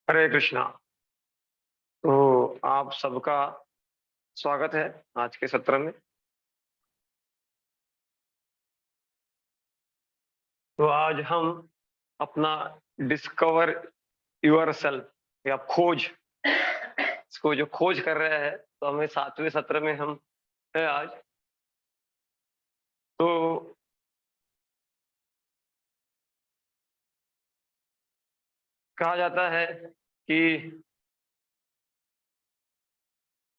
हरे कृष्णा। तो आप सबका स्वागत है आज के सत्र में। तो आज हम अपना डिस्कवर योरसेल्फ या खोज, इसको जो खोज कर रहे हैं, तो हमें 7वें सत्र में हम है आज। तो कहा जाता है कि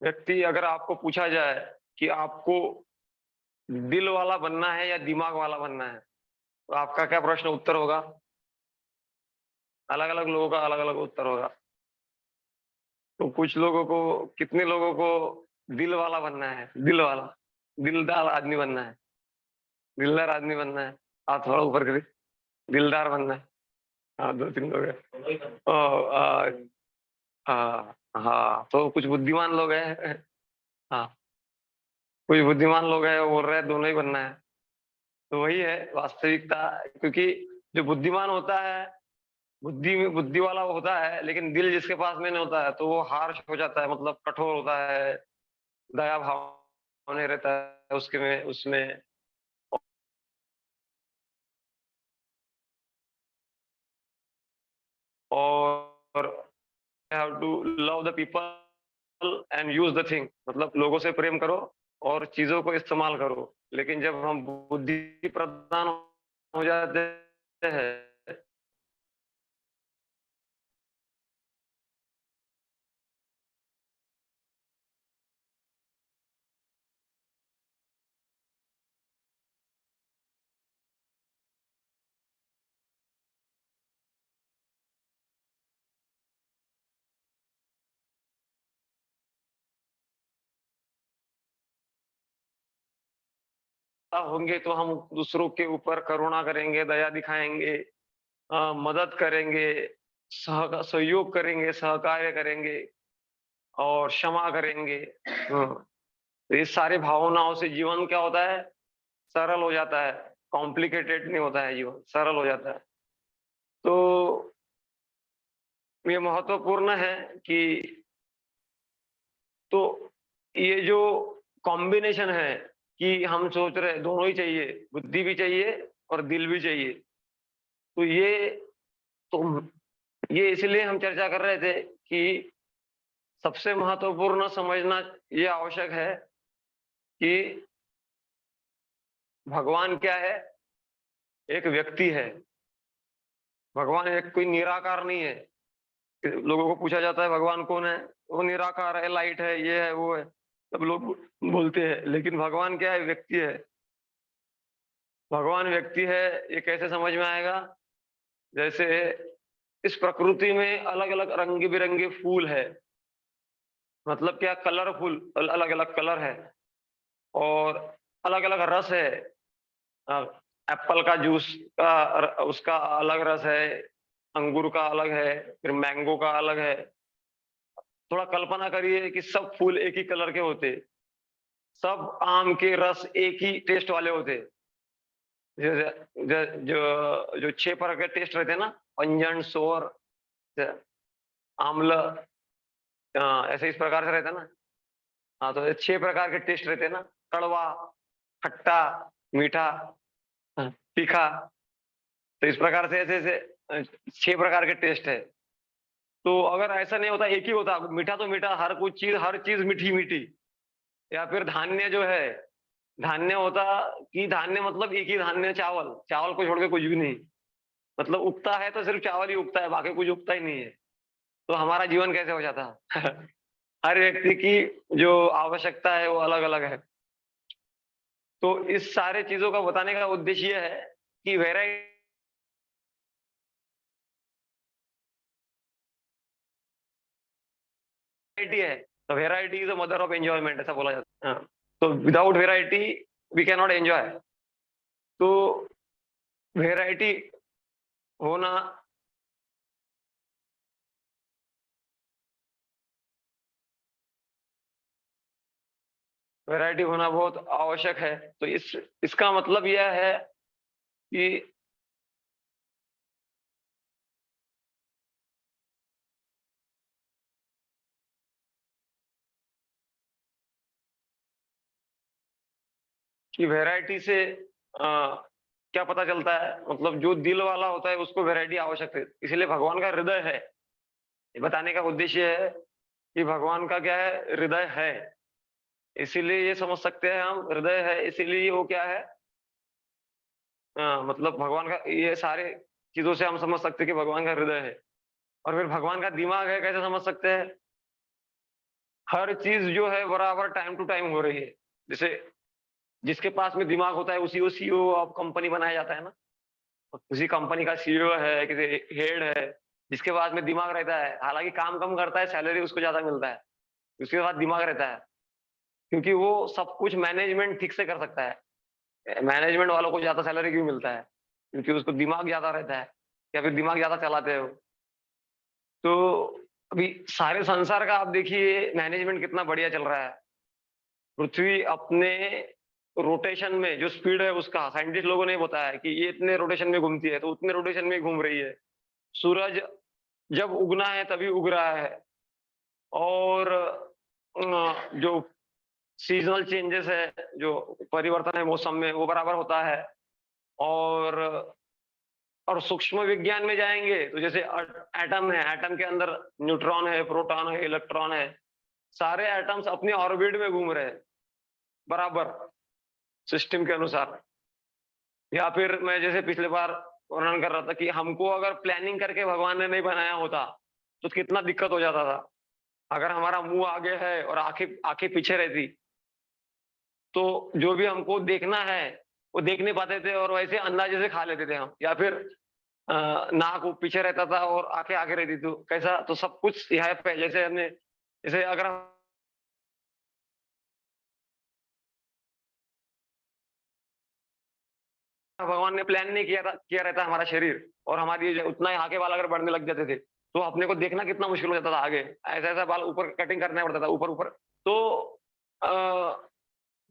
व्यक्ति, अगर आपको पूछा जाए कि आपको दिल वाला बनना है या दिमाग वाला बनना है, तो आपका क्या प्रश्न उत्तर होगा? अलग-अलग लोगों का अलग-अलग उत्तर होगा। तो कुछ लोगों को, कितने लोगों को दिल वाला बनना है, दिल वाला, दिलदार आदमी बनना है, दिलदार आदमी बनना है। हाथ थोड़ा ऊपर करिए, दिलदार बनना है। हाँ, 2-3 लोग हैं। हाँ, हाँ, तो कुछ बुद्धिमान लोग हैं। हाँ, कुछ बुद्धिमान लोग हैं, वो बोल रहे हैं दोनों ही बनना है। तो वही है वास्तविकता, क्योंकि जो बुद्धिमान होता है, बुद्धि में बुद्धि वाला होता है, लेकिन दिल जिसके पास में नहीं होता है, तो वो हार्श हो जाता है, मतलब कठोर होता है, दया भाव नहीं रहता है उसके में उसमें। और have to love the people and use the thing, मतलब लोगों से प्रेम करो और चीजों को इस्तेमाल करो। लेकिन जब हम बुद्धि प्रधान हो जाते हैं, होंगे तो हम दूसरों के ऊपर करुणा करेंगे, दया दिखाएंगे, मदद करेंगे, सहयोग करेंगे, सहकार्य करेंगे और क्षमा करेंगे। तो इस सारी भावनाओं से जीवन क्या होता है? सरल हो जाता है। कॉम्प्लिकेटेड नहीं होता है जीवन, सरल हो जाता है। तो ये महत्वपूर्ण है कि, तो ये जो कॉम्बिनेशन है कि हम सोच रहे हैं दोनों ही चाहिए, बुद्धि भी चाहिए और दिल भी चाहिए। तो तो ये इसलिए हम चर्चा कर रहे थे कि सबसे महत्वपूर्ण समझना ये आवश्यक है कि भगवान क्या है? एक व्यक्ति है। भगवान एक कोई निराकार नहीं है। लोगों को पूछा जाता है भगवान कौन है? वो निराकार है, लाइट है, ये है, वो है। सब लोग बोलते हैं, लेकिन भगवान क्या है? व्यक्ति है। भगवान व्यक्ति है, ये कैसे समझ में आएगा? जैसे इस प्रकृति में अलग-अलग रंग-बिरंगे फूल है। मतलब क्या? कलरफुल, अलग-अलग कलर है और अलग-अलग रस है। अ, एप्पल का जूस का उसका अलग रस है, अंगूर का अलग है, फिर मैंगो का अलग है। थोड़ा कल्पना करिए कि सब फूल एक ही कलर के होते, सब आम के रस एक ही टेस्ट वाले होते। ज ज जो जो 6 प्रकार के टेस्ट रहते हैं ना, अंजन, सोर, ज आम्ल, ऐसे इस प्रकार से रहता है ना। हाँ, तो ये 6 प्रकार के टेस्ट रहते हैं ना, कड़वा, खट्टा, मीठा, तीखा। तो इस प्रकार से ऐसे-ऐसे 6 प्रकार के टेस्ट है। तो अगर ऐसा नहीं होता, एक ही होता, मीठा तो मीठा, हर चीज़ मीठी-मीठी। या फिर धान्य जो है, धान्य होता कि धान्य मतलब एक ही धान्य, चावल, चावल को छोड़ के कुछ भी नहीं। मतलब उगता है तो सिर्फ़ चावल ही उगता है, बाकी कुछ उगता ही नहीं है। तो हमारा जीवन कैसे हो जाता? हर व्यक्ति की जो आवश्यकता है वो अलग-अलग है। तो इस सारे चीज़ों का बताने का उद्देश्य ये है कि वैरायटी है, तो variety is the mother of enjoyment, ऐसा बोला जाता है। हाँ, तो without variety we can not enjoy. तो वैरायटी होना, वैरायटी होना बहुत आवश्यक है। तो इसका मतलब यह है कि कि वैरायटी से क्या पता चलता है, मतलब जो दिल वाला होता है उसको वैरायटी आवश्यक है, इसलिए भगवान का हृदय है। ये बताने का उद्देश्य है कि भगवान का क्या है, हृदय है। इसीलिए ये समझ सकते हैं हम, हृदय है इसीलिए वो क्या है, मतलब भगवान का, ये सारे चीजों से हम समझ सकते हैं कि भगवान का हृदय है। और फिर भगवान का दिमाग है, कैसे समझ सकते हैं? हर चीज जो है बराबर टाइम टू टाइम हो रही है। जैसे जिसके पास में दिमाग होता है उसी को सीईओ ऑफ कंपनी बनाया जाता है ना, उसी कंपनी का सीईओ है, किसी हेड है, जिसके पास में दिमाग रहता है, हालांकि काम कम करता है, सैलरी उसको ज्यादा मिलता है, उसके पास दिमाग रहता है, क्योंकि वो सब कुछ मैनेजमेंट ठीक से कर सकता है। मैनेजमेंट वालों को ज्यादा सैलरी क्यों मिलता है? क्योंकि उसको दिमाग ज्यादा रहता है, या फिर दिमाग ज्यादा चलाते हो। तो अभी सारे संसार का आप देखिए मैनेजमेंट कितना बढ़िया चल रहा है। पृथ्वी अपने रोटेशन में जो स्पीड है उसका, साइंटिस्ट लोगों ने बताया कि ये इतने रोटेशन में घूमती है, तो उतने रोटेशन में घूम रही है। सूरज जब उगना है तभी उग रहा है। और जो सीजनल चेंजेस है, जो परिवर्तन है मौसम में, वो बराबर होता है। और सूक्ष्म विज्ञान में जाएंगे तो जैसे एटम है, एटम के अंदर न्यूट्रॉन है, प्रोटॉन है, इलेक्ट्रॉन है, सारे एटम्स अपने ऑर्बिट में घूम रहे हैं बराबर सिस्टम के अनुसार। या फिर मैं जैसे पिछले बार वर्णन कर रहा था कि हमको अगर प्लानिंग करके भगवान ने नहीं बनाया होता तो कितना दिक्कत हो जाता था। अगर हमारा मुंह आगे है और आंखें आंखें पीछे रहती, तो जो भी हमको देखना है वो देख नहीं पाते थे, और वैसे अंदाजे से खा लेते थे हम। या फिर नाक वो पीछे रहता था और आंखें आगे रहती, तो कैसा, तो सब कुछ यहाँ पे जैसे हमने, जैसे अगर भगवान ने प्लान नहीं किया रहता हमारा शरीर, और हमारी उतना ही आगे बाल अगर बढ़ने लग जाते थे, तो अपने को देखना कितना मुश्किल हो जाता था आगे। ऐसा ऐसा बाल ऊपर कटिंग करना पड़ता था, ऊपर ऊपर। तो अ,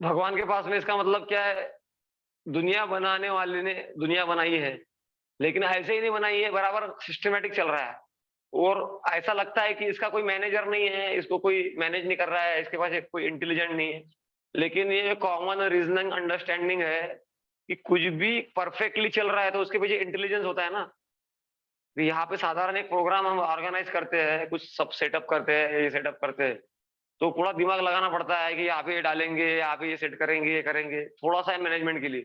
भगवान के पास में, इसका मतलब क्या है, दुनिया बनाने वाले ने दुनिया बनाई है, लेकिन ऐसे ही नहीं बनाई है, बराबर सिस्टमेटिक चल रहा है। और ऐसा लगता है कि इसका कोई मैनेजर नहीं है, इसको कोई मैनेज नहीं कर रहा है, इसके पास एक कोई इंटेलिजेंट नहीं है। लेकिन ये कॉमन रीजनिंग अंडरस्टैंडिंग है कि कुछ भी परफेक्टली चल रहा है तो उसके पीछे इंटेलिजेंस होता है ना। तो यहाँ पे साधारण एक प्रोग्राम हम ऑर्गेनाइज करते हैं, कुछ सब सेटअप करते हैं, ये सेटअप करते हैं, तो पूरा दिमाग लगाना पड़ता है कि यहाँ पे ये डालेंगे, यहाँ पे ये सेट करेंगे, ये करेंगे, थोड़ा सा मैनेजमेंट के लिए।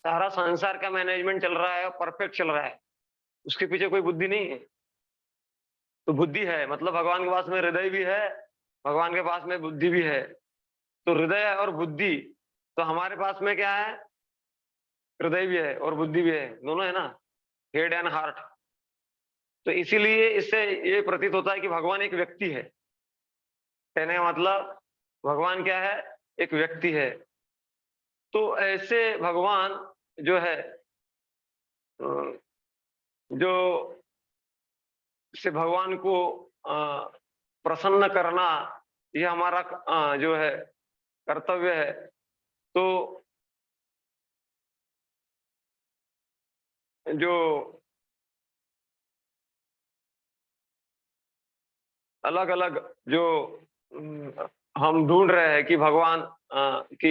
सारा संसार का मैनेजमेंट चल रहा है, परफेक्ट चल रहा है, उसके पीछे कोई बुद्धि नहीं है। तो बुद्धि है, मतलब भगवान के पास में हृदय भी है, भगवान के पास में बुद्धि भी है। तो हृदय और बुद्धि, तो हमारे पास में क्या है, हृदय भी है और बुद्धि भी है, दोनों है ना, हेड एंड हार्ट। तो इसीलिए इससे ये प्रतीत होता है कि भगवान एक व्यक्ति है। कहने का मतलब, भगवान क्या है, एक व्यक्ति है। तो ऐसे भगवान जो है, अ, जो से भगवान को प्रसन्न करना, ये हमारा जो है कर्तव्य है। तो जो अलग अलग जो हम ढूंढ रहे हैं कि भगवान कि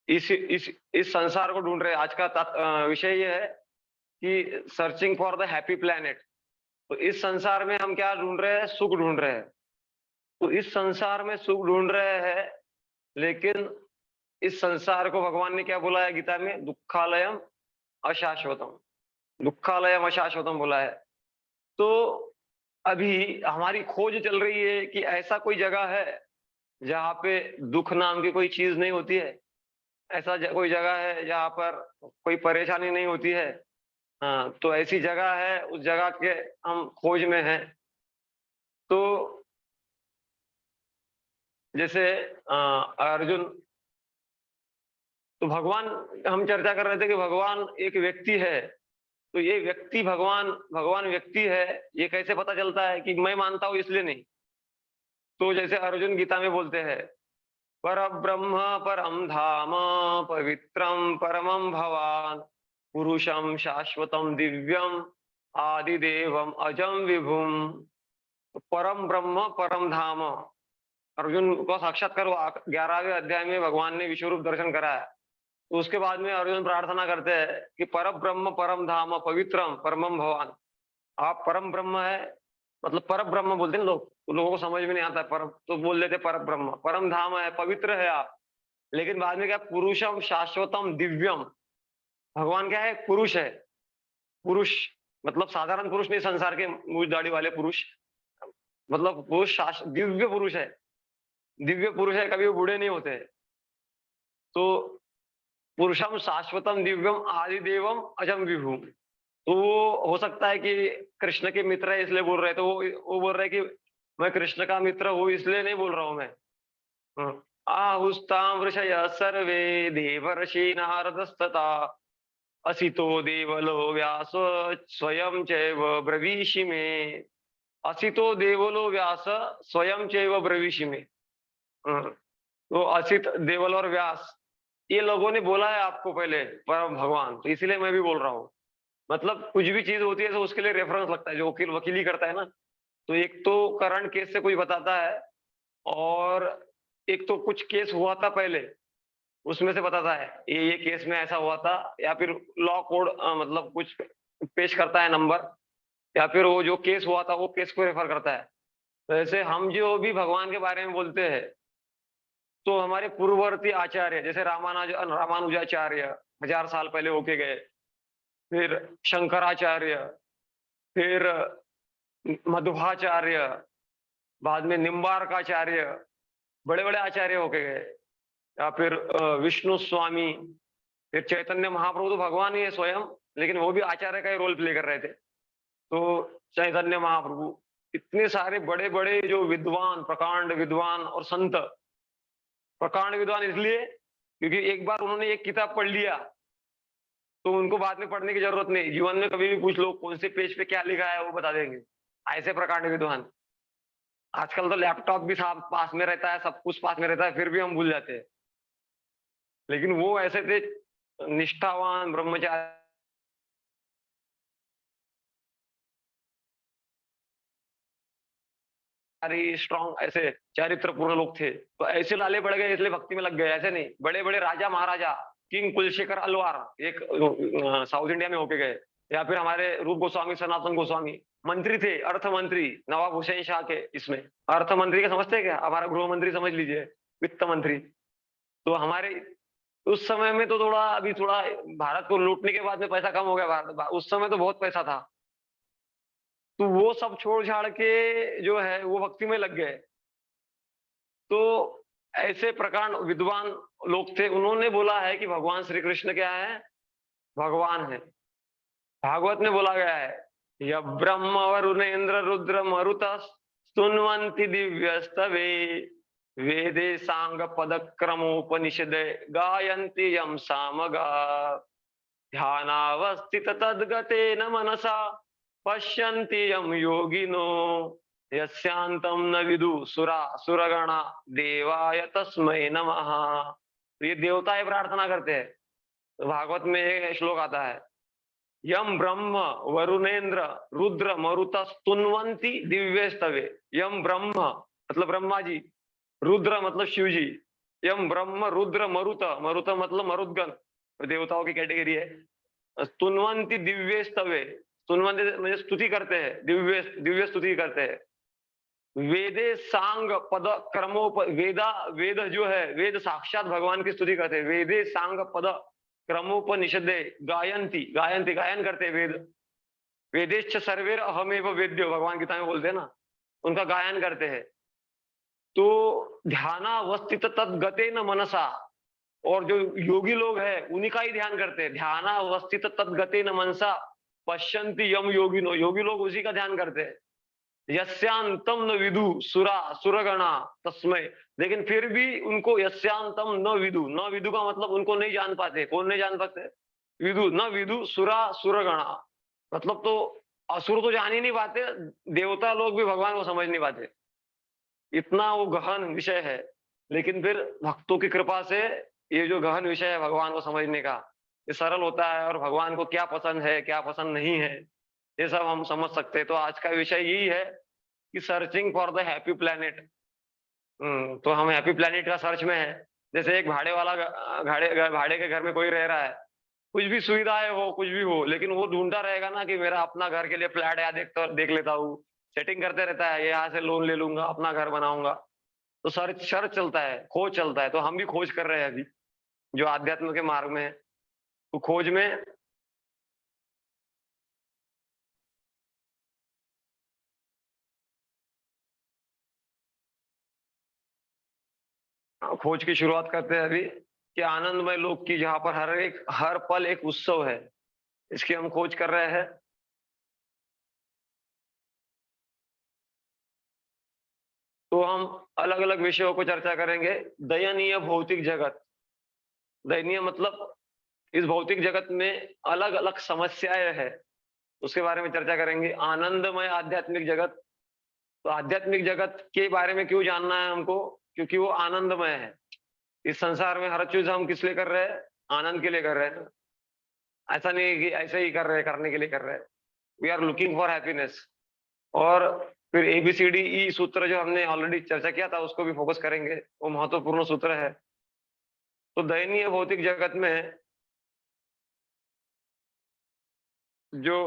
इस संसार को ढूंढ रहे हैं। आज का विषय ये है कि searching for the happy planet. तो इस संसार में हम क्या ढूंढ रहे हैं, सुख ढूंढ रहे हैं। तो इस संसार में सुख ढूंढ रहे हैं, लेकिन इस संसार को भगवान ने क्या बोला है गीता में, दुखालयम अशाश्वतम, दुखालयम अशाश्वतम बोला है। तो अभी हमारी खोज चल रही है कि ऐसा कोई जगह है जहाँ पे दुख नाम की कोई चीज नहीं होती है, ऐसा कोई जगह है जहाँ पर कोई परेशानी नहीं होती है। हाँ, तो ऐसी जगह है, उस जगह के हम खोज में हैं। तो जैसे अर्जुन, तो भगवान, हम चर्चा कर रहे थे कि भगवान एक व्यक्ति है। तो ये व्यक्ति भगवान, भगवान व्यक्ति है, ये कैसे पता चलता है कि मैं मानता हूं इसलिए नहीं। तो जैसे अर्जुन गीता में बोलते हैं, पर ब्रह्म परम धाम पवित्रम परमम भवान पुरुषम शाश्वतम दिव्यम आदिदेवम अजम विभुम। तो परम ब्रह्म परम धाम, अर्जुन को साक्षात्कार 11वें अध्याय में भगवान ने विश्वरूप दर्शन कराया। तो उसके बाद में अर्जुन प्रार्थना करते हैं कि पर ब्रह्म परम धाम पवित्रम परमम भगवान, आप परम ब्रह्म है, मतलब पर ब्रह्म बोलते हैं लोग, तो लोगों को समझ में नहीं आता है, पर तो बोल देते पर ब्रह्म, परम धाम है, पवित्र है आप। लेकिन बाद में क्या, पुरुषम शाश्वतम दिव्यम, भगवान क्या है, पुरुष है। पुरुष मतलब साधारण पुरुष नहीं, संसार के मूछ दाढ़ी वाले पुरुष, मतलब पुरुष दिव्य पुरुष है। दिव्य पुरुष है, कभी वो बूढ़े नहीं होते। तो पुरुषम शाश्वतम दिव्यम आदिदेवम अजम विभु। तो वो हो सकता है कि कृष्ण के मित्र है इसलिए बोल रहे हैं, तो वो बोल रहे हैं कि मैं कृष्ण का मित्र हूँ इसलिए नहीं बोल रहा हूं मैं। आहुस्ताम ऋषय सर्वे देवर्षि नारदस्तथा असितो देवलो व्यास स्वयं चैव ब्रवीषि में। असितो देवलो व्यास स्वयं चैव ब्रवीषि में। तो असित, देवल और व्यास, ये लोगों ने बोला है आपको पहले परम भगवान, तो इसीलिए मैं भी बोल रहा हूँ। मतलब कुछ भी चीज होती है तो उसके लिए रेफरेंस लगता है, जो वकील वकीली करता है ना, तो एक तो करंट केस से कोई बताता है, और एक तो कुछ केस हुआ था पहले उसमें से बताता है ये केस में ऐसा हुआ था, या फिर लॉ कोड मतलब कुछ पेश करता है नंबर, या फिर वो जो केस हुआ था वो केस को रेफर करता है। तो ऐसे हम जो भी भगवान के बारे में बोलते हैं, तो हमारे पूर्ववर्ती आचार्य जैसे रामानुजाचार्य 1000 साल पहले होके गए, फिर शंकराचार्य, फिर मध्वाचार्य, बाद में निम्बार्काचार्य, बड़े बड़े आचार्य होके गए, या फिर विष्णु स्वामी, फिर चैतन्य महाप्रभु तो भगवान ही है स्वयं, लेकिन वो भी आचार्य का ही रोल प्ले कर रहे थे। तो चैतन्य महाप्रभु, इतने सारे बड़े बड़े जो विद्वान, प्रकांड विद्वान और संत, प्रकांड विद्वान इसलिए क्योंकि एक बार उन्होंने एक किताब पढ़ लिया तो उनको बाद में पढ़ने की जरूरत नहीं, जीवन में कभी भी पूछ लो कौन से पेज पे क्या लिखा है वो बता देंगे, ऐसे प्रकांड विद्वान। आजकल तो लैपटॉप भी साथ पास में रहता है, सब कुछ पास में रहता है, फिर भी हम भूल जाते हैं। लेकिन वो ऐसे थे निष्ठावान ब्रह्मचारी, स्ट्रॉन्ग, ऐसे चारित्रपूर्ण लोग थे। तो ऐसे लाले पड़ गए इसलिए भक्ति में लग गए, ऐसे नहीं। बड़े बड़े राजा महाराजा, किंग कुलशेखर अलवार एक साउथ इंडिया में होके गए, या फिर हमारे रूप गोस्वामी, सनातन गोस्वामी मंत्री थे, अर्थ मंत्री नवाब हुसैन शाह के। इसमें अर्थ मंत्री का समझते हैं क्या, हमारा गृह मंत्री समझ लीजिए, वित्त मंत्री। तो हमारे उस समय में तो थोड़ा, अभी थोड़ा भारत को लूटने के बाद में पैसा कम हो गया, भारत उस समय तो बहुत पैसा था। तो वो सब छोड़ छाड़ के जो है वो भक्ति में लग गए। तो ऐसे प्रकार विद्वान लोग थे, उन्होंने बोला है कि भगवान श्री कृष्ण क्या है, भगवान है। भागवत में बोला गया है, य ब्रह्म वरुणेन्द्र रुद्र मरुत स्तुन्वन्ति दिव्यस्तवे वेदे सांग पद क्रमोपनिषदे गायन्ति यम सामगा ध्यानावस्थित तद्गतेन मनसा पश्यन्ति यम योगिनो यस्यांतम न विदु सुरा सुरगणा देवाय तस्मै नमः। तो ये देवताएं प्रार्थना करते हैं। तो भागवत में एक श्लोक आता है, यम ब्रह्म वरुणेन्द्र रुद्र मरुत स्तुन्वन्ति दिव्यस्तवे। यम ब्रह्म मतलब ब्रह्मा जी, रुद्र मतलब शिव जी, यम ब्रह्म रुद्र मरुत, मरुत मतलब मरुदगण, देवताओं की कैटेगरी है। स्तुन्वन्ति दिव्यस्तवे, स्तुन्वन्ति म्हणजे स्तुति करते हैं, दिव्य दिव्य स्तुति करते हैं। वेदे सांग पद क्रमोप, वेदा वेद जो है, वेद साक्षात भगवान की स्तुति करते हैं। वेदे सांग पद क्रमोपनिषदे गायंती, गायंती गायन करते हैं वेद। वेदेश्च सर्वेर अहमेव वेद्यो, भगवान गीता में बोलते हैं ना, उनका गायन करते हैं। तो ध्यानावस्थित तद्गतेन मनसा, और जो योगी लोग हैं उन्हीं का ही ध्यान करते हैं। ध्यानावस्थित तद्गतेन मनसा पश्यन्ति यम योगिनो, योगी लोग उसी का ध्यान करते हैं। यस्यांतम न विदु सुरा सुरगणा तस्मै, लेकिन फिर भी उनको यस्यांतम न विदु, न विदु का मतलब उनको नहीं जान पाते। कौन नहीं जान पाते, विदु, न विदु सुरा सुरगणा, मतलब तो असुर तो जान ही नहीं पाते, देवता लोग भी भगवान को समझ नहीं पाते, इतना वो गहन विषय है। लेकिन फिर भक्तों की कृपा से ये जो गहन विषय है भगवान को समझने का, ये सरल होता है, और भगवान को क्या पसंद है क्या पसंद नहीं है ये सब हम समझ सकते हैं। तो आज का विषय यही है कि searching for the happy planet. तो हम हैप्पी प्लैनेट का सर्च में है, जैसे एक भाड़े वाला भाड़े के घर में कोई रह रहा है, कुछ भी सुविधाएं हो, कुछ भी हो, लेकिन वो ढूंढता रहेगा ना कि मेरा अपना घर के लिए फ्लैट है, देख लेता हूँ, सेटिंग करते रहता है, ये यहाँ से लोन ले लूंगा, अपना घर बनाऊंगा। तो सर्च चलता है, खोज चलता है। तो हम भी खोज कर रहे हैं अभी, जो आध्यात्म के मार्ग में है, तो खोज में, खोज की शुरुआत करते हैं अभी कि आनंदमय लोक की, जहां पर हर पल एक उत्सव है, इसकी हम खोज कर रहे हैं। तो हम अलग अलग विषयों को चर्चा करेंगे। दयनीय भौतिक जगत, दयनीय मतलब इस भौतिक जगत में अलग अलग समस्याएं है, उसके बारे में चर्चा करेंगे। आनंदमय आध्यात्मिक जगत, तो आध्यात्मिक जगत के बारे में क्यों जानना है हमको, क्योंकि वो आनंदमय है। इस संसार में हर चीज हम किस लिए कर रहे हैं, आनंद के लिए कर रहे हैं ना। ऐसा नहीं है कि ऐसे ही कर रहे हैं, करने के लिए कर रहे हैं। We are looking for happiness. और फिर ABCDE सूत्र जो हमने ऑलरेडी चर्चा किया था, उसको भी फोकस करेंगे, वो महत्वपूर्ण सूत्र है। तो दयनीय भौतिक जगत में जो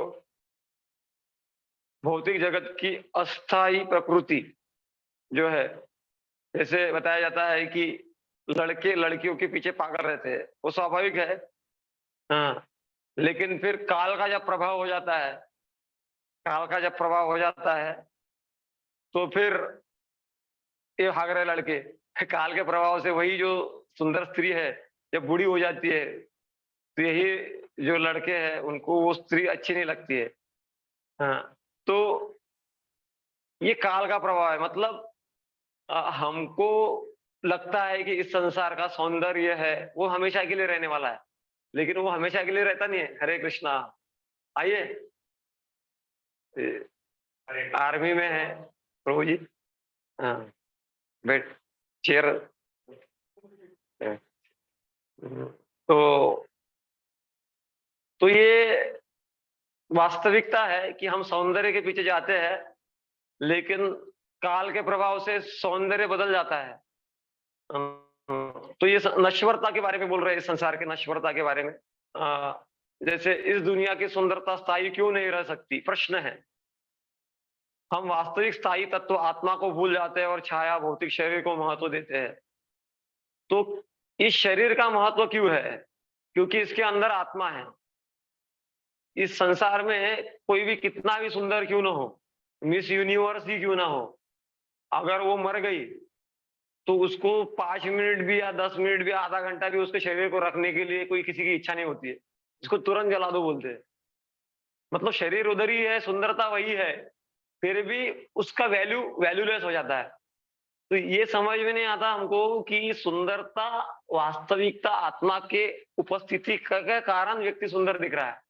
भौतिक जगत की अस्थाई प्रकृति जो है, जैसे बताया जाता है कि लड़के लड़कियों के पीछे पागल रहते हैं, वो स्वाभाविक है। हाँ, लेकिन फिर काल का जब प्रभाव हो जाता है, काल का जब प्रभाव हो जाता है, तो फिर ये भाग रहे लड़के, काल के प्रभाव से वही जो सुंदर स्त्री है, जब बूढ़ी हो जाती है, तो यही जो लड़के हैं उनको वो स्त्री अच्छी नहीं लगती है। हाँ, तो ये काल का प्रभाव है। मतलब हमको लगता है कि इस संसार का सौंदर्य है वो हमेशा के लिए रहने वाला है, लेकिन वो हमेशा के लिए रहता नहीं है। हरे कृष्णा। आइए, आर्मी में है प्रभु जी। हाँ, बैठ, चेयर। तो ये वास्तविकता है कि हम सौंदर्य के पीछे जाते हैं, लेकिन काल के प्रभाव से सौंदर्य बदल जाता है। तो ये नश्वरता के बारे में बोल रहे हैं, इस संसार के नश्वरता के बारे में। जैसे इस दुनिया की सुंदरता स्थायी क्यों नहीं रह सकती, प्रश्न है। हम वास्तविक स्थायी तत्व आत्मा को भूल जाते हैं और छाया भौतिक शरीर को महत्व देते हैं। तो इस शरीर का महत्व क्यों है, क्योंकि इसके अंदर आत्मा है। इस संसार में कोई भी कितना भी सुंदर क्यों ना हो, मिस यूनिवर्स ही क्यों ना हो, अगर वो मर गई तो उसको 5 मिनट भी या 10 मिनट भी, आधा घंटा भी उसके शरीर को रखने के लिए कोई किसी की इच्छा नहीं होती है। इसको तुरंत जला दो बोलते हैं। मतलब शरीर उधर ही है, सुंदरता वही है, फिर भी उसका वैल्यूलेस हो जाता है। तो ये समझ में नहीं आता हमको कि सुंदरता वास्तविकता आत्मा के उपस्थिति के कारण व्यक्ति सुंदर दिख रहा है।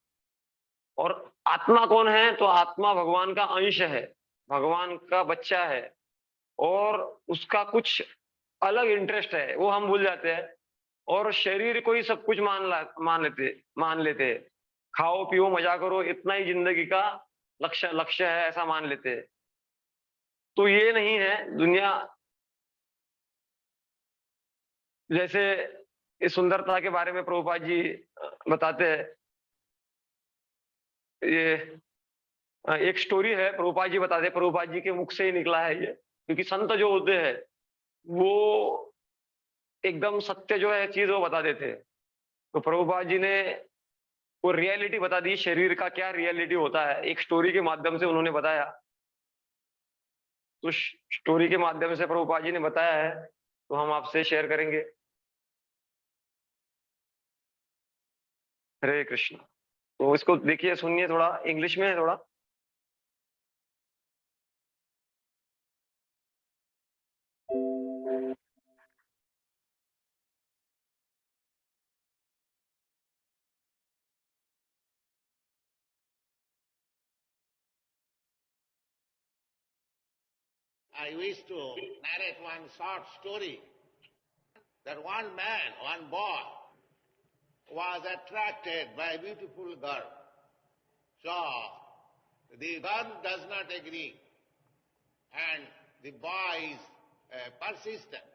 और आत्मा कौन है, तो आत्मा भगवान का अंश है, भगवान का बच्चा है, और उसका कुछ अलग इंटरेस्ट है, वो हम भूल जाते हैं। और शरीर को ही सब कुछ मान लेते हैं। खाओ पियो मजा करो, इतना ही जिंदगी का लक्ष्य है, ऐसा मान लेते हैं। तो ये नहीं है दुनिया। जैसे इस सुंदरता के बारे में प्रभुपाद जी बताते हैं। ये एक स्टोरी है, प्रभुपाद जी बताते हैं, प्रभुपाद जी के मुख से ही निकला है ये। क्योंकि संत जो होते हैं वो एकदम सत्य जो है चीज वो बता देते हैं। तो प्रभुपाद जी ने वो रियलिटी बता दी, शरीर का क्या रियलिटी होता है, एक स्टोरी के माध्यम से उन्होंने बताया। तो स्टोरी के माध्यम से प्रभुपाद जी ने बताया है, तो हम आपसे शेयर करेंगे। हरे कृष्ण। तो इसको देखिए, सुनिए, थोड़ा इंग्लिश में है थोड़ा। I wish to narrate one short story that one man, one boy, was attracted by a beautiful girl. So the girl does not agree and the boy is persistent.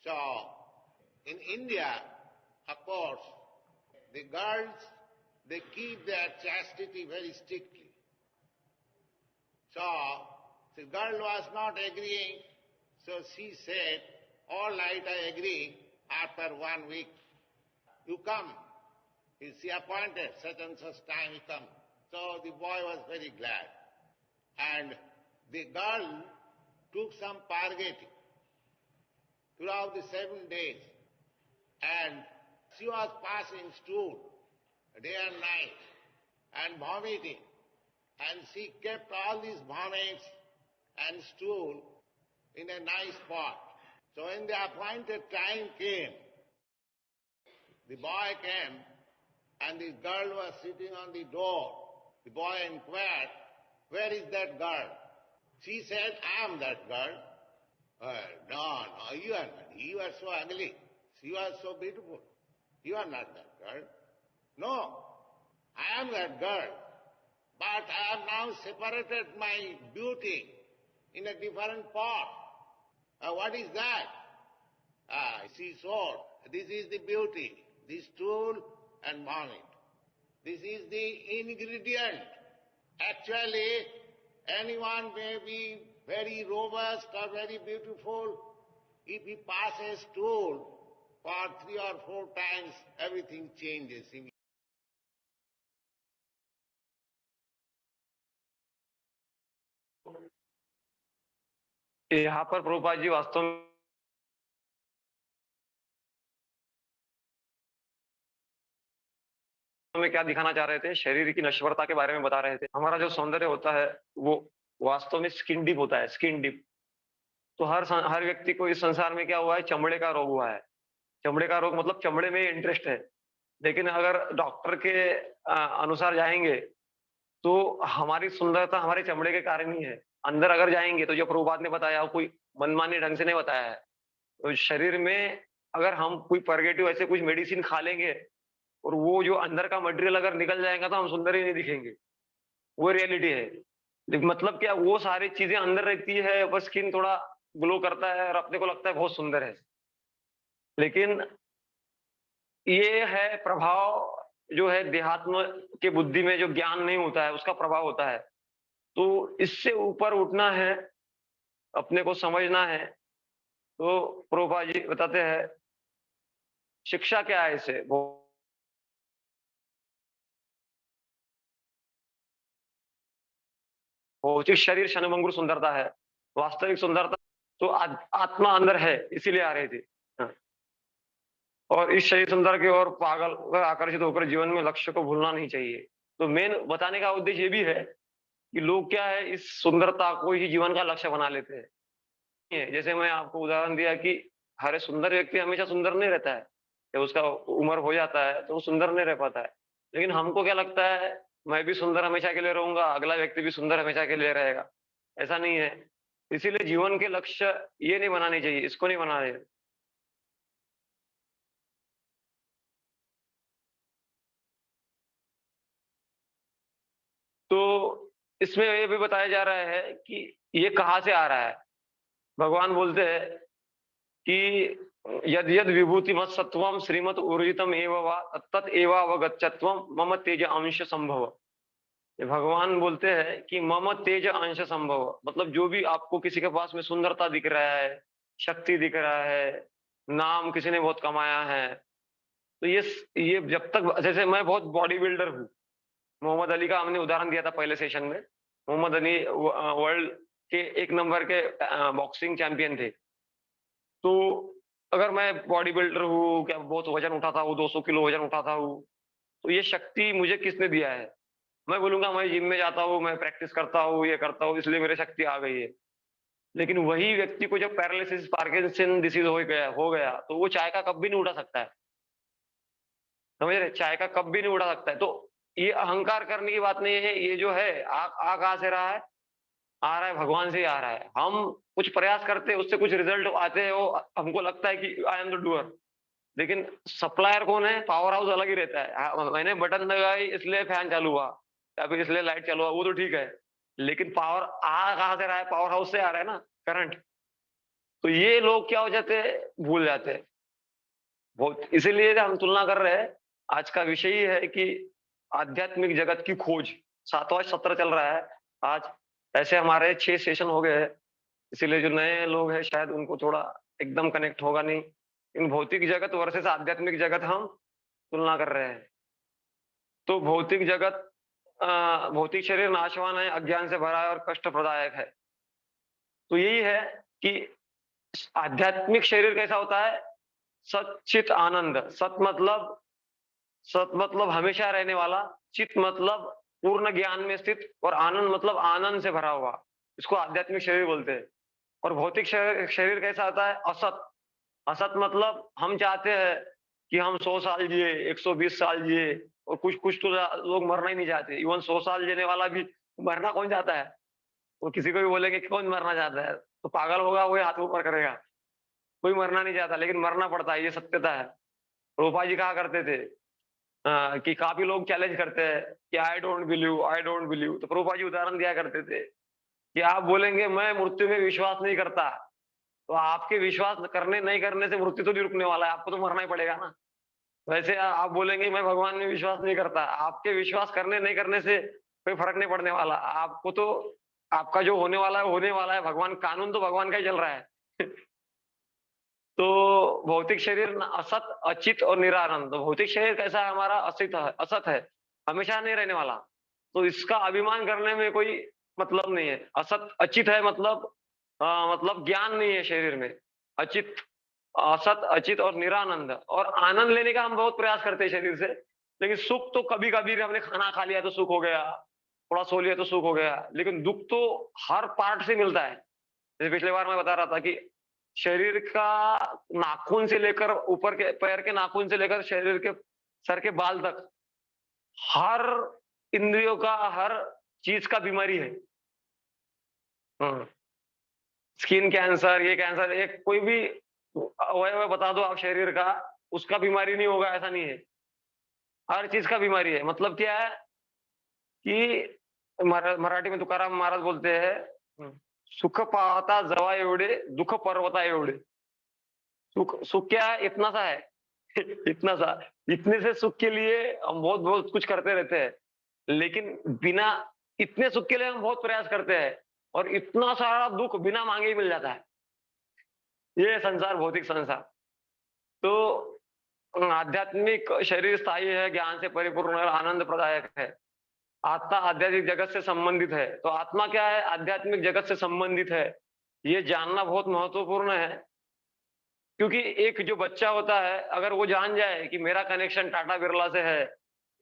So, in India, of course, the girls, they keep their chastity very strictly. So, the girl was not agreeing, so she said, all right, I agree, after 1 week, you come. She appointed such and such time you come. So the boy was very glad. And the girl took some purgatory throughout the 7 days. And she was passing stool day and night and vomiting. And she kept all these vomits and stool in a nice pot. So when the appointed time came, the boy came and the girl was sitting on the door. The boy inquired, where is that girl? She said, I am that girl. No, you are not. You are so ugly. She was so beautiful. You are not that girl. No, I am that girl. But I have now separated my beauty in a different pot. What is that? She saw, this is the beauty, this stool and vomit. This is the ingredient. Actually, anyone may be very robust or very beautiful. If he passes stool for 3 or 4 times, everything changes. यहाँ पर प्रभुपाद जी वास्तव में क्या दिखाना चाह रहे थे, शरीर की नश्वरता के बारे में बता रहे थे। हमारा जो सौंदर्य होता है वो वास्तव में स्किन डीप होता है, स्किन डीप। तो हर व्यक्ति को इस संसार में क्या हुआ है, चमड़े का रोग हुआ है। चमड़े का रोग मतलब चमड़े में इंटरेस्ट है। लेकिन अगर डॉक्टर के अनुसार जाएंगे तो हमारी सुंदरता हमारे चमड़े के कारण ही है। अंदर अगर जाएंगे तो जो प्रभुपाद ने बताया, कोई मनमानी ढंग से नहीं बताया है। तो शरीर में अगर हम कोई पर्गेटिव ऐसे कुछ मेडिसिन खा लेंगे और वो जो अंदर का मटेरियल अगर निकल जाएगा तो हम सुंदर ही नहीं दिखेंगे। वो रियलिटी है। मतलब क्या, वो सारी चीजें अंदर रहती है, बस स्किन थोड़ा ग्लो करता है और अपने को लगता है बहुत सुंदर है। लेकिन ये है प्रभाव जो है देहात्म के बुद्धि में, जो ज्ञान नहीं होता है उसका प्रभाव होता है। तो इससे ऊपर उठना है, अपने को समझना है। तो प्रभुपाद जी बताते हैं शिक्षा क्या है इसे। भौतिक शरीर क्षणभंगुर सुंदरता है, वास्तविक सुंदरता तो आत्मा अंदर है, इसीलिए आ रही थी। हाँ। और इस शरीर सुंदर की ओर पागल आकर्षित होकर जीवन में लक्ष्य को भूलना नहीं चाहिए। तो मेन बताने का उद्देश्य ये भी है कि लोग क्या है, इस सुंदरता को ही जीवन का लक्ष्य बना लेते हैं। जैसे मैं आपको उदाहरण दिया कि हर सुंदर व्यक्ति हमेशा सुंदर नहीं रहता है। जब उसका उम्र हो जाता है तो वो सुंदर नहीं रह पाता है। लेकिन हमको क्या लगता है, मैं भी सुंदर हमेशा के लिए रहूंगा, अगला व्यक्ति भी सुंदर हमेशा के लिए रहेगा। ऐसा नहीं है। इसीलिए जीवन के लक्ष्य ये नहीं बनाने चाहिए, इसको नहीं बनाने। तो इसमें ये भी बताया जा रहा है कि ये कहाँ से आ रहा है। भगवान बोलते हैं कि यद यद विभूति मत सत्वम श्रीमत ऊर्जितम एव वा तत् एवावगच्छत्वम मम तेज अंश संभव। ये भगवान बोलते हैं कि मम तेज अंश संभव, मतलब जो भी आपको किसी के पास में सुंदरता दिख रहा है, शक्ति दिख रहा है, नाम किसी ने बहुत कमाया है, तो ये जब तक, जैसे मैं बहुत बॉडी बिल्डर हूँ। मोहम्मद अली का हमने उदाहरण दिया था पहले सेशन में। मोहम्मद अली वर्ल्ड के 1 नंबर के बॉक्सिंग चैंपियन थे। तो अगर मैं बॉडी बिल्डर हूँ, क्या बहुत वजन उठाता हूँ, 200 किलो वजन उठाता हूँ, तो ये शक्ति मुझे किसने दिया है? मैं बोलूंगा मैं जिम में जाता हूँ, मैं प्रैक्टिस करता हूँ, ये करता हूँ, इसलिए मेरे शक्ति आ गई है। लेकिन वही व्यक्ति को जब पैरालिसिस पार्किंसन डिसीज हो गया तो वो चाय का कप भी नहीं उठा सकता है। समझ रहे? चाय का कप भी नहीं उठा सकता है। तो ये अहंकार करने की बात नहीं है। ये जो है आ कहाँ से रहा है? आ रहा है भगवान से ही आ रहा है। हम कुछ प्रयास करते हैं, उससे कुछ रिजल्ट आते हैं, वो हमको लगता है कि आई एम द डूअर। लेकिन सप्लायर कौन है? पावर हाउस अलग ही रहता है। मैंने बटन दबाई इसलिए फैन चालू हुआ या फिर इसलिए लाइट चालू हुआ, वो तो ठीक है। लेकिन पावर आ कहाँ से रहा है? पावर हाउस से आ रहा है ना, करंट। तो ये लोग क्या हो जाते हैं, भूल जाते हैं बहुत। इसीलिए हम तुलना कर रहे हैं। आज का विषय ही है कि आध्यात्मिक जगत की खोज। 7वां सत्र चल रहा है आज। ऐसे हमारे 6 सेशन हो गए हैं। इसीलिए जो नए लोग हैं शायद उनको थोड़ा एकदम कनेक्ट होगा नहीं। इन भौतिक जगत वर्सेस आध्यात्मिक जगत हम तुलना कर रहे हैं। तो भौतिक जगत, भौतिक शरीर नाशवान है, अज्ञान से भरा है और कष्ट प्रदायक है। तो यही है कि आध्यात्मिक शरीर कैसा होता है, सच्चित आनंद। सत मतलब हमेशा रहने वाला, चित मतलब पूर्ण ज्ञान में स्थित, और आनंद मतलब आनंद से भरा हुआ। इसको आध्यात्मिक शरीर बोलते हैं। और भौतिक शरीर शरीर कैसा होता है, असत। असत मतलब हम चाहते हैं कि हम 100 साल जिए, 120 साल जिए, और कुछ कुछ तो लोग मरना ही नहीं चाहते। इवन 100 साल जीने वाला भी, मरना कौन चाहता है? वो किसी को भी बोलेंगे कि कौन मरना चाहता है, तो पागल होगा, वही हाथ ऊपर करेगा। कोई मरना नहीं चाहता, लेकिन मरना पड़ता है, ये सत्यता है। रूपा जी कहा करते थे कि काफी लोग चैलेंज करते हैं कि I don't believe, I don't believe. तो प्रभुपा जी उदाहरण दिया करते थे कि आप बोलेंगे मैं मृत्यु में विश्वास नहीं करता, तो आपके विश्वास करने नहीं करने से मृत्यु तो नहीं रुकने वाला है, आपको तो मरना ही पड़ेगा ना। वैसे आप बोलेंगे मैं भगवान में विश्वास नहीं करता, आपके विश्वास करने नहीं करने से कोई फर्क नहीं पड़ने वाला। आपको तो आपका जो होने वाला है होने वाला है। भगवान, कानून तो भगवान का ही चल रहा है। तो भौतिक शरीर असत, अचित और निरानंद। तो भौतिक शरीर कैसा है हमारा, असित है, असत है, हमेशा नहीं रहने वाला। तो इसका अभिमान करने में कोई मतलब नहीं है। असत अचित है मतलब मतलब ज्ञान नहीं है शरीर में। अचित, असत, अचित और निरानंद। और आनंद लेने का हम बहुत प्रयास करते हैं शरीर से, लेकिन सुख तो कभी कभी हमने खाना खा लिया तो सुख हो गया, थोड़ा सो लिया तो सुख हो गया, लेकिन दुख तो हर पार्ट से मिलता है। जैसे पिछले बार मैं बता रहा था कि शरीर का नाखून से लेकर ऊपर के पैर के नाखून से लेकर शरीर के सर के बाल तक, हर इंद्रियों का, हर चीज का बीमारी है। स्किन कैंसर, ये कैंसर, एक कोई भी अवयव बता दो आप शरीर का, उसका बीमारी नहीं होगा ऐसा नहीं है। हर चीज का बीमारी है। मतलब क्या है कि मराठी में तुकाराम महाराज बोलते हैं, सुख पाहता जवा एवढे, दुःख पर्वता एवढे। सुख, सुख क्या है, इतना सा है। इतना सा, इतने से सुख के लिए हम बहुत बहुत कुछ करते रहते हैं, लेकिन बिना, इतने सुख के लिए हम बहुत प्रयास करते हैं, और इतना सारा दुख बिना मांगे ही मिल जाता है। ये संसार, भौतिक संसार। तो आध्यात्मिक शरीर स्थायी है, ज्ञान से परिपूर्ण और आनंद प्रदायक है। आत्मा आध्यात्मिक जगत से संबंधित है। तो आत्मा क्या है, आध्यात्मिक जगत से संबंधित है। ये जानना बहुत महत्वपूर्ण है। क्योंकि एक जो बच्चा होता है, अगर वो जान जाए कि मेरा कनेक्शन टाटा बिरला से है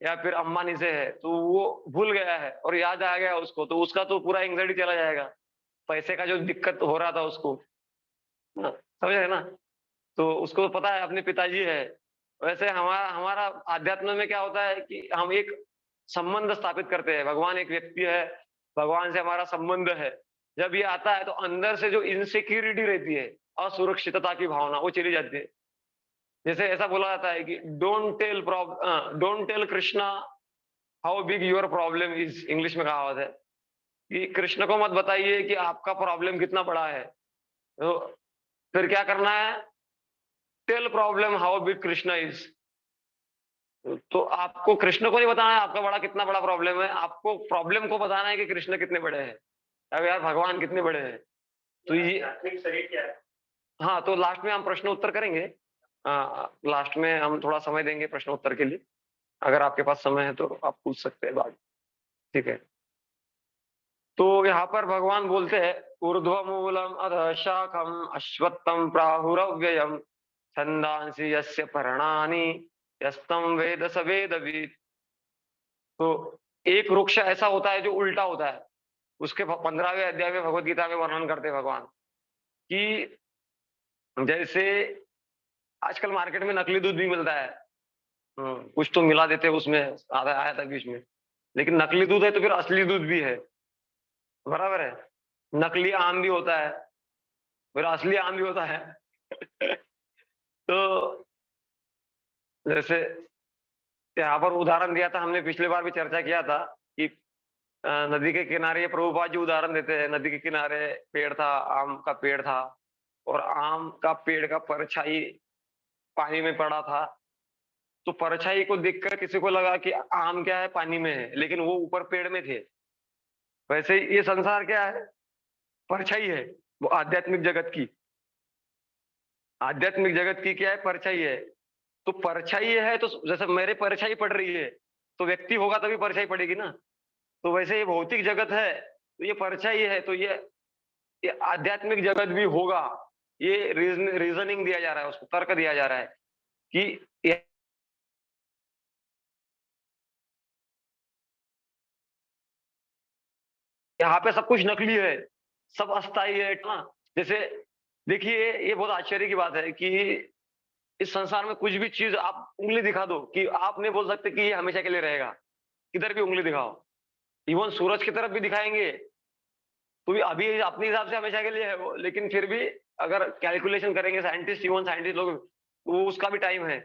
या फिर अंबानी से है, तो वो भूल गया है और याद आ गया उसको, तो उसका तो पूरा एंग्जाइटी चला जाएगा। पैसे का जो दिक्कत हो रहा था उसको, हाँ, समझ रहे ना। तो उसको पता है अपने पिताजी है। वैसे हमारा हमारा आध्यात्म में क्या होता है कि हम एक संबंध स्थापित करते हैं। भगवान एक व्यक्ति है, भगवान से हमारा संबंध है। जब ये आता है तो अंदर से जो इनसिक्योरिटी रहती है, असुरक्षितता की भावना, वो चली जाती है। जैसे ऐसा बोला जाता है कि don't tell Krishna how big your problem is. English में कहावत है कि कृष्ण को मत बताइए कि आपका प्रॉब्लम कितना बड़ा है। तो फिर क्या करना है, tell problem how big Krishna is. तो आपको कृष्ण को नहीं बताना है आपका बड़ा कितना बड़ा प्रॉब्लम है, आपको प्रॉब्लम को बताना है कि कृष्ण कितने बड़े हैं। अब यार भगवान कितने बड़े हैं। तो ये शरीर क्या है। हाँ, तो लास्ट में हम प्रश्न उत्तर करेंगे। लास्ट में हम थोड़ा समय देंगे प्रश्न उत्तर के लिए। अगर आपके पास समय है तो आप पूछ सकते हैं बाद। ठीक है। तो यहाँ पर भगवान बोलते हैं, ऊर्ध्वमूलम अधः शाखम अश्वत्थम प्राहुरव्ययम छंदांसि यस्य पर्णानि यस्तम वेद स वेदविद। तो एक वृक्ष ऐसा होता है जो उल्टा होता है। उसके 15वें अध्याय में भगवत गीता में वर्णन करते हैं भगवान कि जैसे आजकल मार्केट में नकली दूध भी मिलता है। कुछ तो मिला देते हैं उसमें, आधा आया था बीच में। लेकिन नकली दूध है तो फिर असली दूध भी है, बराबर है। नकली आम भी होता है, फिर असली आम भी होता है। तो जैसे यहाँ पर उदाहरण दिया था हमने, पिछली बार भी चर्चा किया था कि नदी के किनारे, ये प्रभुपाद जी उदाहरण देते हैं, नदी के किनारे पेड़ था, आम का पेड़ था, और आम का पेड़ का परछाई पानी में पड़ा था, तो परछाई को देखकर किसी को लगा कि आम क्या है, पानी में है, लेकिन वो ऊपर पेड़ में थे। वैसे ही ये संसार क्या है, परछाई है, वो आध्यात्मिक जगत की। आध्यात्मिक जगत की क्या है, परछाई है। तो परछाई है, तो जैसे मेरे परछाई पड़ रही है, तो व्यक्ति होगा तभी परछाई पड़ेगी ना। तो वैसे ये भौतिक जगत है, तो ये परछाई है, तो ये आध्यात्मिक जगत भी होगा। ये रीजनिंग दिया जा रहा है, उसको तर्क दिया जा रहा है कि यहाँ पे सब कुछ नकली है, सब अस्थाई है ना। जैसे देखिए, ये बहुत आश्चर्य की बात है कि इस संसार में कुछ भी चीज आप उंगली दिखा दो कि आप नहीं बोल सकते कि ये हमेशा के लिए रहेगा। किधर भी उंगली दिखाओ, इवन सूरज की तरफ भी दिखाएंगे तो भी अभी अपने हिसाब से हमेशा के लिए है वो, लेकिन फिर भी अगर कैलकुलेशन करेंगे साइंटिस्ट, इवन साइंटिस्ट लोग, वो उसका भी टाइम है।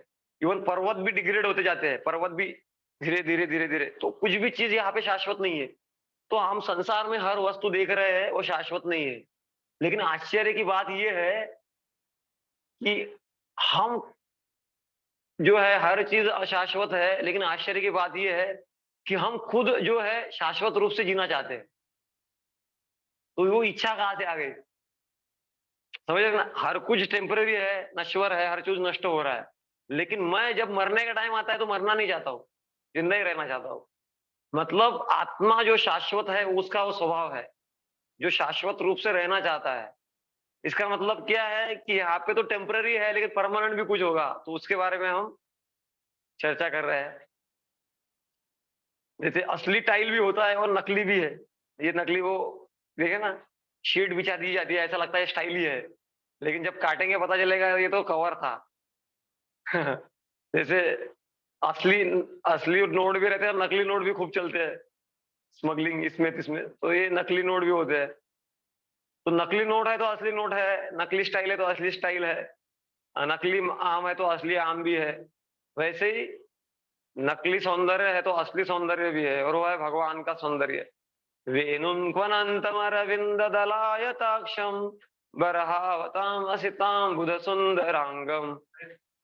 इवन पर्वत भी डिग्रेड होते जाते हैं, पर्वत भी धीरे धीरे धीरे धीरे, तो कुछ भी चीज यहाँ पे शाश्वत नहीं है। तो हम संसार में हर वस्तु देख रहे हैं, वो शाश्वत नहीं है। लेकिन आश्चर्य की बात यह है कि हम जो है, हर चीज अशाश्वत है, लेकिन आश्चर्य की बात यह है कि हम खुद जो है शाश्वत रूप से जीना चाहते हैं। तो वो इच्छा कहाँ से आ गई, समझ रहे ना। हर कुछ टेम्पररी है, नश्वर है, हर चीज नष्ट हो रहा है, लेकिन मैं जब मरने का टाइम आता है तो मरना नहीं चाहता हूँ, जिंदा ही रहना चाहता हूँ। मतलब आत्मा जो शाश्वत है, उसका वो स्वभाव है, जो शाश्वत रूप से रहना चाहता है। इसका मतलब क्या है कि यहाँ पे तो टेम्पररी है, लेकिन परमानेंट भी कुछ होगा, तो उसके बारे में हम चर्चा कर रहे हैं। जैसे असली टाइल भी होता है और नकली भी है। ये नकली वो देखे ना, शीट बिछा दी जाती है, ऐसा लगता है स्टाइल ही है, लेकिन जब काटेंगे पता चलेगा ये तो कवर था। जैसे असली असली नोट भी रहते हैं और नकली नोट भी खूब चलते हैं, स्मगलिंग इसमें इसमें, तो ये नकली नोट भी होते हैं। तो नकली नोट है तो असली नोट है, नकली स्टाइल है तो असली स्टाइल है, नकली आम है तो असली आम भी है। वैसे ही नकली सौंदर्य है तो असली सौंदर्य भी है, और वो है भगवान का सौंदर्य। वेणुं क्वनन्तमरविन्द दलायताक्षं बर्हावतां असितां बुध सुन्दरांगं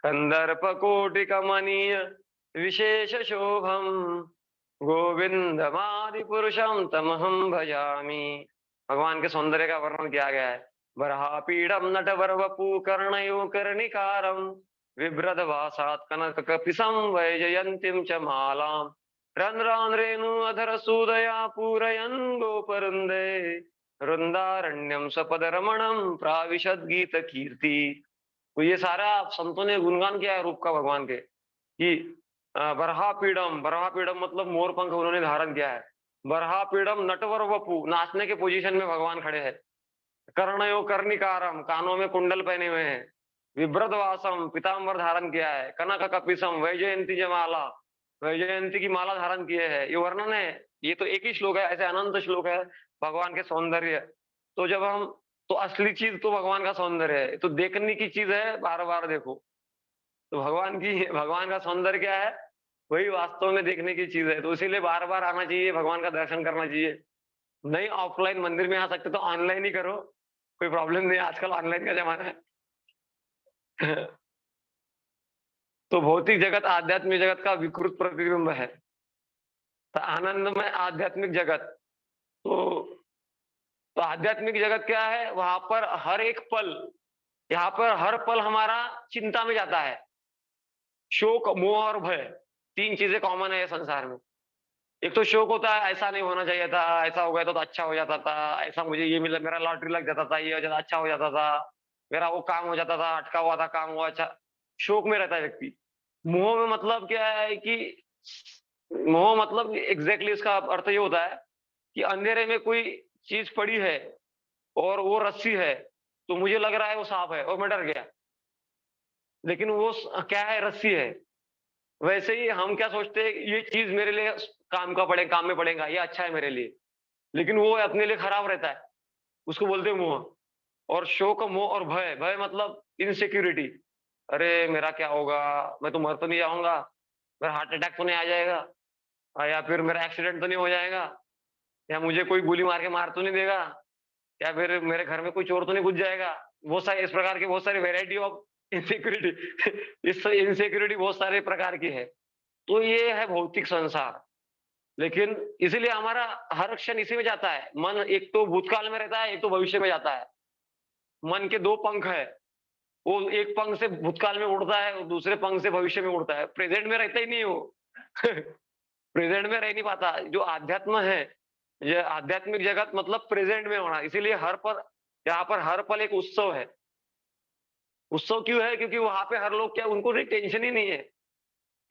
कंदर्प कोटिकमनीय विशेष शोभम गोविंदमादि पुरुषम तमहं भजामि। भगवान के सौंदर्य का वर्णन किया गया है। बर्हापीडम नटवर वपु कर्णयो कर्णिकारम विभ्रद भासात् कनक कपिसं वैजयन्तीं च मालां रन्ध्रान् रेणु अधर सूदया पूरयन् गोपरुन्दे वृंदारण्यम सपद रमणम प्राविशद गीत कीर्ति। तो ये सारा संतों ने गुणगान किया है रूप का भगवान के, कि बरहापीडम, बरहापीडम मतलब मोर पंख उन्होंने धारण किया है। बरहापीडम नटवर वपु, नाचने के पोजीशन में भगवान खड़े हैं। कर्णयो कर्णिकारम, कानों में कुंडल पहने हुए हैं। विभ्रदवासम, पीताम्बर धारण किया है। कनक कपिसम, वैजयंती जमाला, वैजयंती की माला धारण किए है। ये वर्णन है, ये तो एक ही श्लोक है, ऐसे अनंत श्लोक है भगवान के सौंदर्य। तो जब हम, तो असली चीज तो भगवान का सौंदर्य है, तो देखने की चीज है, बार बार देखो। तो भगवान का सौंदर्य क्या है, वही वास्तव में देखने की चीज है। तो इसीलिए बार बार आना चाहिए, भगवान का दर्शन करना चाहिए। नहीं ऑफलाइन मंदिर में आ सकते तो ऑनलाइन ही करो, कोई प्रॉब्लम नहीं, आजकल ऑनलाइन का जमाना है। तो भौतिक जगत आध्यात्मिक जगत का विकृत प्रतिबिंब है। तो आनंद में आध्यात्मिक जगत, तो तो आध्यात्मिक जगत क्या है, वहां पर हर एक पल, यहाँ पर हर पल हमारा चिंता में जाता है। शोक, मोह और भय, तीन चीजें कॉमन है ये संसार में। एक तो शोक होता है, ऐसा नहीं होना चाहिए था, ऐसा हो गया तो अच्छा हो जाता था, ऐसा मुझे ये मिला, मेरा लॉटरी लग जाता था, ये हो जाता, अच्छा हो जाता था, मेरा वो काम हो जाता था, अटका हुआ था काम हुआ, अच्छा। शोक में रहता है व्यक्ति। मोह में मतलब क्या है कि मोह मतलब एग्जैक्टली इसका अर्थ ये होता है कि अंधेरे में कोई चीज पड़ी है और वो रस्सी है, तो मुझे लग रहा है वो सांप है और मैं डर गया, लेकिन वो क्या है, रस्सी है। वैसे ही हम क्या सोचते हैं, ये चीज मेरे लिए काम में पड़ेगा, ये अच्छा है मेरे लिए, लेकिन वो अपने लिए खराब रहता है, उसको बोलते हैं मोह। और शोक, मोह और भय, भय मतलब इनसिक्योरिटी, अरे मेरा क्या होगा, मैं तो मर तो नहीं जाऊंगा, मेरा हार्ट अटैक तो नहीं आ जाएगा, या फिर मेरा एक्सीडेंट तो नहीं हो जाएगा, या मुझे कोई गोली मार के मार तो नहीं देगा, या फिर मेरे घर में कोई चोर तो नहीं घुस जाएगा। बहुत सारे इस प्रकार के बहुत सारी वैरायटी ऑफ इनसिक्योरिटी इस इनसिक्योरिटी बहुत सारे प्रकार की है। तो ये है भौतिक संसार। लेकिन इसीलिए हमारा हर क्षण इसी में जाता है। मन एक तो भूतकाल में रहता है, एक तो भविष्य में जाता है। मन के 2 पंख है। वो एक पंख से भूतकाल में उड़ता है और दूसरे पंख से भविष्य में उड़ता है। प्रेज़ेंट में रहता ही नहीं वो। प्रेज़ेंट में रह नहीं पाता। जो आध्यात्म है, ये आध्यात्मिक जगत मतलब प्रेज़ेंट में होना। इसीलिए यहाँ पर हर पल एक उत्सव है। उत्सव क्यों है? क्योंकि वहाँ पे हर लोग क्या उनको कोई टेंशन ही नहीं है।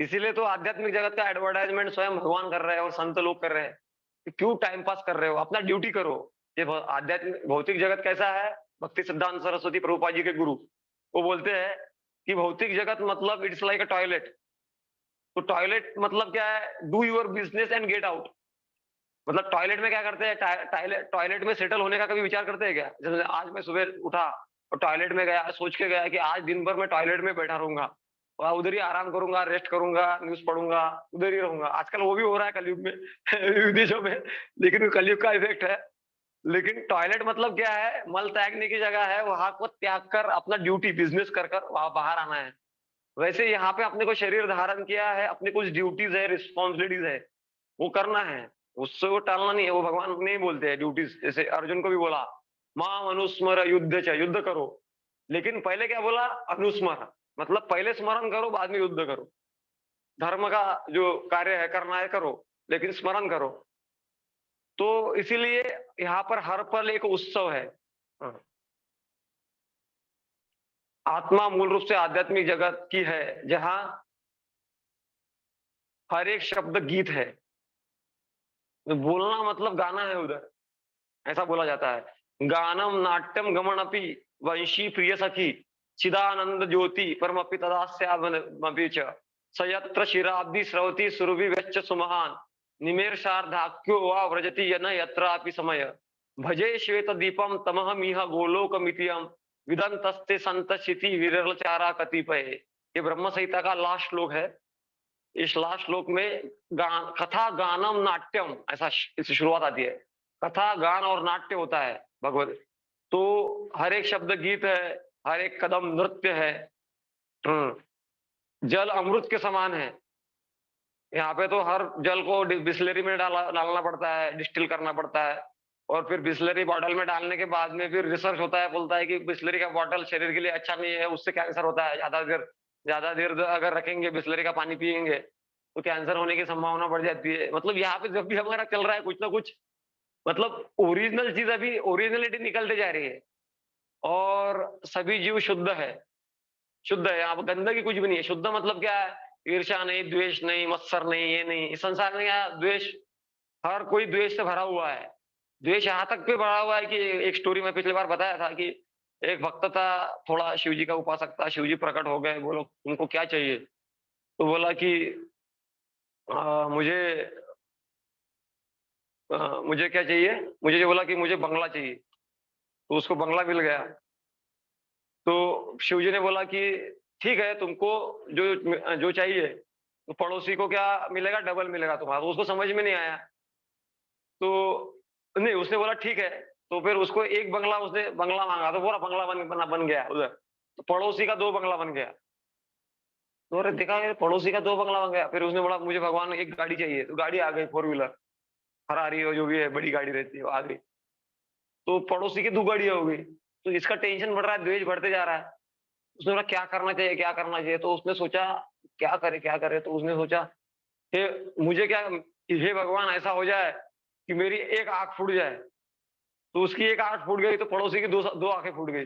इसीलिए तो आध्यात्मिक जगत का एडवर्टाइज़मेंट स्वयं भगवान कर रहे हैं और संत लोग कर रहे हैं। कि क्यों टाइम पास कर रहे हो? अपना ड्यूटी करो। ये आध्यात्मिक भौतिक जगत कैसा है? भक्ति सिद्धांत सरस्वती प्रभुपाद जी के गुरु, वो बोलते हैं कि भौतिक जगत मतलब इट्स लाइक अ टॉयलेट। तो टॉयलेट मतलब क्या है? Do your business and get out. मतलब टॉयलेट में क्या करते हैं? टॉयलेट में सेटल होने का कभी विचार करते हैं क्या? जैसे आज मैं सुबह उठा और टॉयलेट में गया, सोच के गया कि आज दिन भर मैं टॉयलेट में बैठा रहूँगा और उधर ही आराम करूँगा, रेस्ट करूँगा, न्यूज़ पढ़ूँगा, उधर ही रहूँगा। आजकल वो भी हो रहा है कलयुग में विदेशों में, लेकिन वो कलयुग का इफ़ेक्ट है। लेकिन टॉयलेट मतलब क्या है? मल त्यागने की जगह है, वहाँ को त्याग कर अपना ड्यूटी बिज़नेस कर वहाँ बाहर आना है। वैसे यहाँ पे अपने को शरीर धारण किया है, अपनी कुछ ड्यूटीज़ है, रिस्पॉन्सिबिलिटीज़ है, वो करना है। उससे वो टालना नहीं है, वो भगवान नहीं बोलते हैं ड्यूटीज़। जैसे अर्जुन को भी बोला, माम अनुस्मर युद्ध च, युद्ध करो। लेकिन पहले क्या बोला? अनुस्मर, मतलब पहले स्मरण करो, बाद में युद्ध करो। धर्म का जो कार्य है, करना है करो, लेकिन स्मरण करो। तो इसीलिए यहाँ पर हर पल एक उत्सव है। हाँ। आत्मा मूल रूप से आध्यात्मिक जगत की है, जहाँ हर एक शब्द गीत है। तो बोलना मतलब गाना है उधर, ऐसा बोला जाता है। गानम नाट्यम गमनपि वंशी प्रिय सखी चिदानंद ज्योति परमपि तदास्यामपि च सयत्र शिराब्धि स्रवति सुरभि वेच्च सुमहान निमेषार्धाख्यो वा व्रजति यन यत्रापि समय भजे श्वेत दीपम तमहमिह गोलोकमितियम विदंतस्ते संत क्षिति विरल चारा कतिपय। ये ब्रह्म संहिता का लास्ट श्लोक है। इस लास्ट श्लोक में कथा गानम नाट्यम ऐसा इससे शुरुआत आती है। कथा गान और नाट्य होता है भगवत। तो हर एक शब्द गीत है, हर एक कदम नृत्य है। जल अमृत के समान है। यहाँ पे तो हर जल को बिस्लरी में डालना पड़ता है, डिस्टिल करना पड़ता है और फिर बिस्लरी बॉटल में डालने के बाद में फिर रिसर्च होता है, बोलता है कि बिस्लरी का बॉटल शरीर के लिए अच्छा नहीं है, उससे कैंसर होता है। ज्यादा देर अगर रखेंगे, बिस्लरी का पानी पिएंगे तो कैंसर होने की संभावना बढ़ जाती है। मतलब यहाँ पे जब भी हमारा चल रहा है कुछ ना कुछ, मतलब ओरिजिनल चीज अभी ओरिजिनलिटी निकलते जा रही है और सभी जीव शुद्ध है। शुद्ध है, यहाँ पर गंदगी कुछ भी नहीं है। शुद्ध मतलब क्या है? ईर्ष्या नहीं, द्वेष नहीं, मत्सर नहीं, ये नहीं। इस संसार में यहाँ द्वेष, हर कोई द्वेष से भरा हुआ है। द्वेष यहाँ तक पे भरा हुआ है कि एक स्टोरी में पिछली बार बताया था कि एक भक्त था, थोड़ा शिव जी का उपासक था। शिव जी प्रकट हो गए, बोलो उनको क्या चाहिए? तो बोला कि मुझे मुझे क्या चाहिए? मुझे ये बोला कि मुझे बंगला चाहिए। तो उसको बंगला मिल गया। तो शिव जी ने बोला कि ठीक है, तुमको जो जो चाहिए, तो पड़ोसी को क्या मिलेगा? डबल मिलेगा तुम्हारा। तो उसको समझ में नहीं आया। तो नहीं, उसने बोला ठीक है। तो फिर उसको एक बंगला, उसने बंगला मांगा तो पूरा बंगला बन गया उधर। तो पड़ोसी का 2 बंगला बन गया। तो अरे देखा, ये पड़ोसी का 2 बंगला बन गया। फिर उसने बोला मुझे भगवान एक गाड़ी चाहिए। तो गाड़ी आ गई, 4 व्हीलर, फरारी हो जो भी है, बड़ी गाड़ी रहती है, वो आ गई। तो पड़ोसी की 2 गाड़ियां हो गई। तो इसका टेंशन बढ़ रहा है, द्वेष बढ़ते जा रहा है। उसने बोला क्या करना चाहिए, क्या करना चाहिए? तो उसने सोचा क्या करे, क्या करे? तो उसने सोचा हे मुझे क्या, हे भगवान ऐसा हो जाए कि मेरी एक आंख फूट जाए। तो उसकी एक आंख फूट गई, तो पड़ोसी की 2 आंखें फूट गई।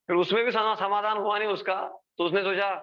फिर उसमें भी समाधान हुआ नहीं उसका। तो उसने सोचा